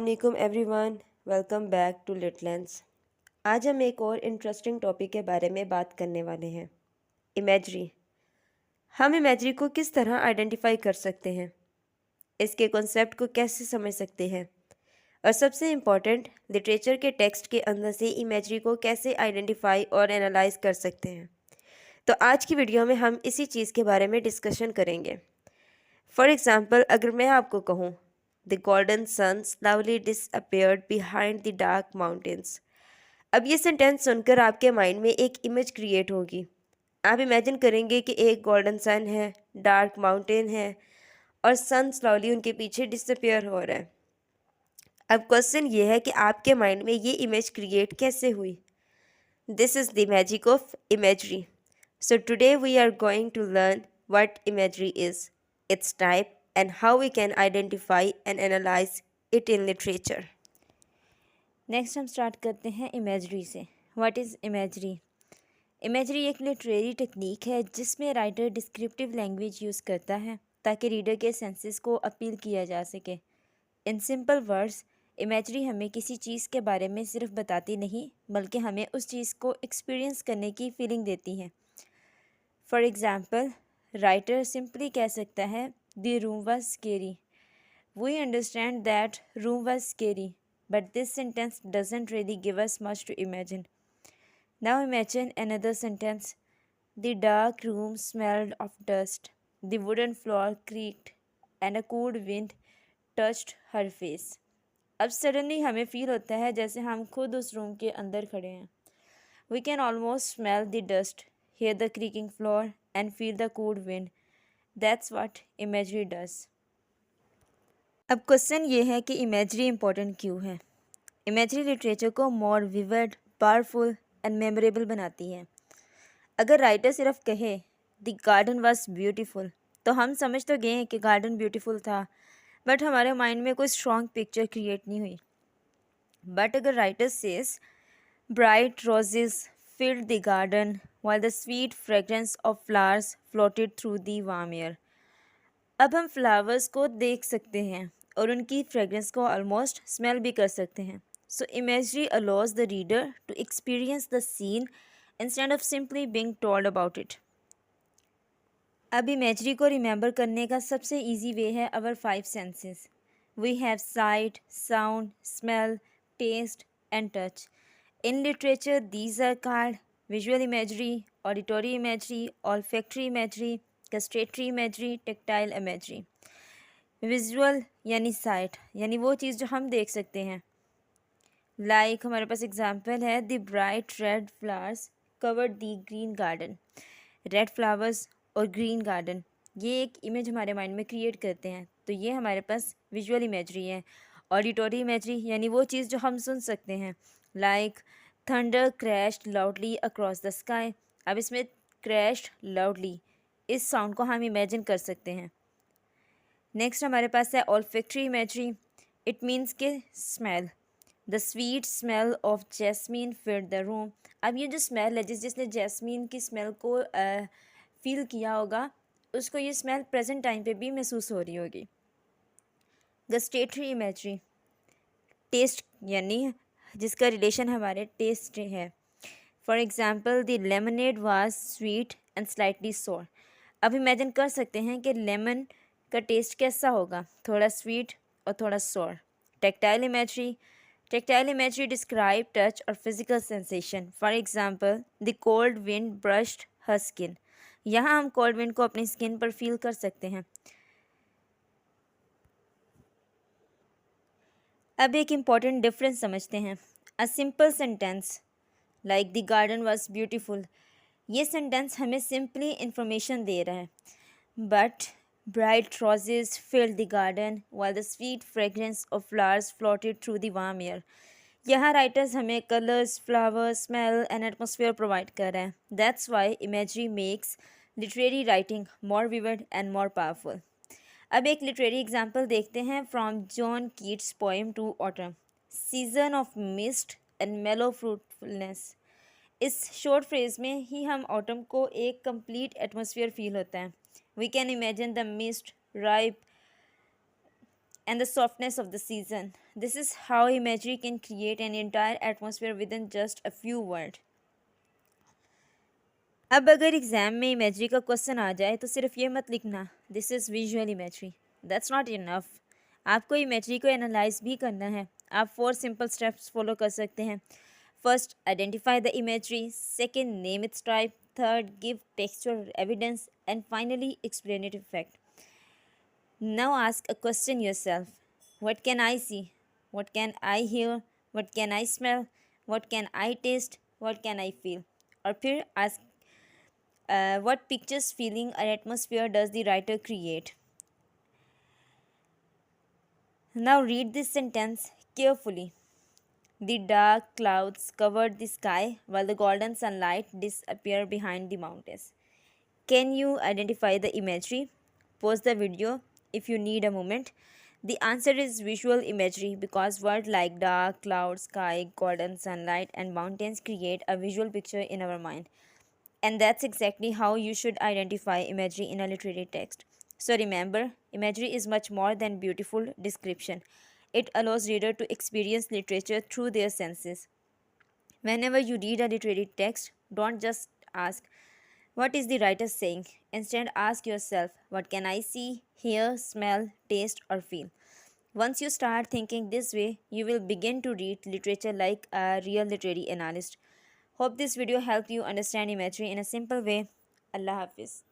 अस्सलामुअलैकुम everyone, welcome back to लिटलेंस। आज हम एक और इंटरेस्टिंग टॉपिक के बारे में बात करने वाले हैं, इमेजरी। हम इमेजरी को किस तरह आइडेंटिफाई कर सकते हैं, इसके कॉन्सेप्ट को कैसे समझ सकते हैं, और सबसे इम्पॉर्टेंट, लिटरेचर के टेक्स्ट के अंदर से इमेजरी को कैसे आइडेंटिफाई और एनालाइज कर सकते हैं। तो आज की वीडियो में हम इसी चीज़ के बारे में डिस्कशन करेंगे। फॉर एग्ज़ाम्पल, अगर मैं आपको कहूँ the golden sun slowly disappeared behind the dark mountains, अब ये सेंटेंस सुनकर आपके माइंड में एक इमेज क्रिएट होगी। आप इमेजिन करेंगे कि एक गोल्डन सन है, डार्क माउंटेन है और सन स्लोली उनके पीछे डिसअपियर हो रहा है। अब क्वेश्चन ये है कि आपके माइंड में ये इमेज क्रिएट कैसे हुई। This is the magic of imagery. So today we are going to learn what imagery is, its type, and how we can identify and analyze it in literature. Next हम start करते हैं imagery से। What is imagery? Imagery एक literary technique है जिसमें writer descriptive language use करता है ताकि रीडर के सेंसेस को अपील किया जा सके। इन सिंपल वर्ड्स, इमेजरी हमें किसी चीज़ के बारे में सिर्फ बताती नहीं बल्कि हमें उस चीज़ को एक्सपीरियंस करने की फीलिंग देती है। फॉर एग्ज़ाम्पल, राइटर सिंपली कह सकता है the room was scary. We understand that room was scary, but this sentence doesn't really give us much to imagine. Now imagine another sentence. The dark room smelled of dust. The wooden floor creaked and a cool wind touched her face. अब suddenly हमें feel होता है जैसे हम खुद उस room के अंदर खड़े हैं। We can almost smell the dust, hear the creaking floor and feel the cool wind. That's what imagery does. अब क्वेश्चन ये है कि इमेजरी इम्पोर्टेंट क्यों है। इमेजरी लिटरेचर को मोर विविड, पावरफुल एंड मेमोरेबल बनाती है। अगर राइटर सिर्फ कहे द गार्डन वॉज ब्यूटीफुल तो हम समझ तो गए कि गार्डन ब्यूटीफुल था, बट हमारे माइंड में कोई स्ट्रॉन्ग पिक्चर क्रिएट नहीं हुई। बट अगर writer says bright roses filled the garden while the sweet fragrance of flowers floated through the warm air, अब हम फ्लावर्स को देख सकते हैं और उनकी फ्रेगरेंस को ऑलमोस्ट स्मेल भी कर सकते हैं। So imagery allows the reader to experience the scene instead of simply being told about it. अब इमेजरी को रिमेंबर करने का सबसे ईजी वे है our 5 senses. We have sight, sound, smell, taste and touch. In literature these are called visual imagery, auditory imagery, olfactory imagery, gustatory imagery, tactile imagery. Visual यानी sight, यानी वो चीज़ जो हम देख सकते हैं। लाइक हमारे पास एग्जांपल है the bright red flowers covered the green garden. Red flowers और ग्रीन गार्डन, ये एक इमेज हमारे माइंड में क्रिएट करते हैं, तो ये हमारे पास विजुअल इमेजरी है। ऑडिटरी इमेजरी यानी वो चीज़ जो हम सुन सकते हैं। Like thunder crashed loudly across the sky, अब इसमें क्रैश्ड लाउडली, इस साउंड को हम इमेजिन कर सकते हैं। नेक्स्ट हमारे पास है ऑल्फैक्टरी इमेजरी। इट मीन्स के smell, the sweet smell of jasmine filled the room. अब ये जो स्मेल है, जिसने जैस्मीन की स्मेल को फील किया होगा, उसको ये स्मेल प्रेजेंट टाइम पे भी महसूस हो रही होगी। गस्टेटरी इमेजरी, टेस्ट यानी जिसका रिलेशन हमारे टेस्ट है। For example the lemonade was sweet and slightly सोर। अब इमेजिन कर सकते हैं कि लेमन का टेस्ट कैसा होगा, थोड़ा स्वीट और थोड़ा sour. Tactile imagery, tactile imagery describe touch और physical sensation. For example the cold wind brushed her skin, यहाँ हम कोल्ड विंड को अपनी स्किन पर फील कर सकते हैं। अब एक इम्पॉर्टेंट डिफरेंस समझते हैं। A simple sentence like the garden was beautiful, ये सेंटेंस हमें सिंपली इंफॉर्मेशन दे रहा है। But bright roses filled the garden while the sweet fragrance of flowers floated through the warm air, यहाँ राइटर्स हमें colours, flowers, smell and atmosphere provide कर रहे हैं। That's why imagery makes literary writing more vivid and more powerful. अब एक literary example देखते हैं from John Keats poem to autumn. Season of mist and mellow fruitfulness, इस short phrase में ही हम ऑटम को एक कंप्लीट एटमॉस्फेयर फील होता है। We can imagine the mist, ripe and the softness of the season. This is how imagery can create an entire atmosphere within just a few words. अब अगर exam में imagery का question आ जाए तो सिर्फ ये मत लिखना this is visual imagery, that's not enough. आपको इमेजरी को एनालाइज भी करना है। आप 4 सिंपल स्टेप्स फॉलो कर सकते हैं। First, identify the imagery. Second, name it's type. Third, give textual evidence. And finally, एक्सप्लेनेटिव fact. Now ask a question yourself. What can I see? What can I hear? What can I smell? What can I taste? What can I feel? और फिर ask what pictures, feeling or atmosphere does the writer create? Now read this sentence carefully. The dark clouds covered the sky while the golden sunlight disappeared behind the mountains. Can you identify the imagery? Pause the video if you need a moment. The answer is visual imagery because words like dark, cloud, sky, golden sunlight, and mountains create a visual picture in our mind. And that's exactly how you should identify imagery in a literary text. So remember, imagery is much more than beautiful description. It allows reader to experience literature through their senses. Whenever you read a literary text, don't just ask, what is the writer saying? Instead, ask yourself, what can I see, hear, smell, taste, or feel? Once you start thinking this way, you will begin to read literature like a real literary analyst. Hope this video helped you understand imagery in a simple way. Allah Hafiz.